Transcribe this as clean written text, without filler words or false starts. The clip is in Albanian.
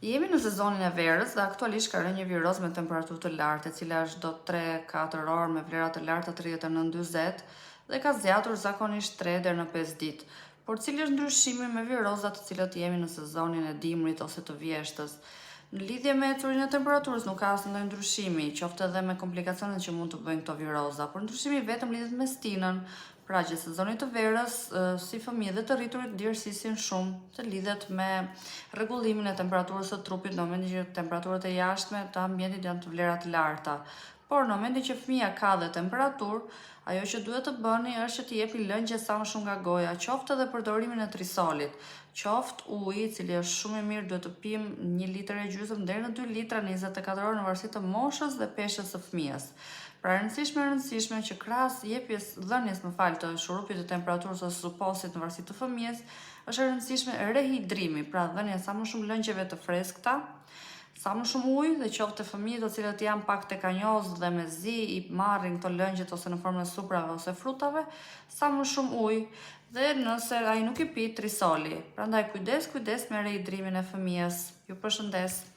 Jemi në sezonin e verës dhe aktualisht ka rënë një viroz me temperaturë të lartë, e cila është do 3-4 orë me vlera të larta 39-40 dhe ka zgjatur zakonisht 3 deri në 5 ditë. Por cili është ndryshimi me virozat të cilët jemi në sezonin e dimrit ose të vjeshtës? Në lidhje me ecurinë e temperaturës nuk ka asnjë ndryshimi, qoftë edhe me komplikacionet që mund të bëjnë këto viroza, por ndryshimi vetëm lidhet me stinën. Pra që sezoni të verës, si fëmijë dhe të rriturit djersissin shumë, të lidhet me rregullimin e temperaturës së trupit në momentin që temperaturat e jashtme të ambientit janë të vlera të larta. Por në momentin që fëmia ka dhe temperaturë, ajo që duhet të bëni është që t'i jepi lëngje sa më shumë nga goja, qoftë edhe përdorimin e trisolit, qoftë uji, i cili është shumë i mirë, duhet të pim 1,5 litër deri në 2 litra në 24 orë në varësi të moshës dhe peshës së fëmijës. Pra rëndësishme që krahas dhënies të shurupit të temperaturës ose suposit në varësi të fëmijës, është e rëndësishme rehidrimi, pra dhënia sa më shumë lëngjeve të freskëta, sa më shumë ujë dhe qoftë të fëmijët të cilët janë pak tekanjoz dhe me zi i marrin këto lëngjet ose në formën e suprave ose frutave, sa më shumë ujë dhe nëse ai nuk i pi trisoli. Prandaj kujdes me rehidrimin e fëmijës. Ju përshëndes.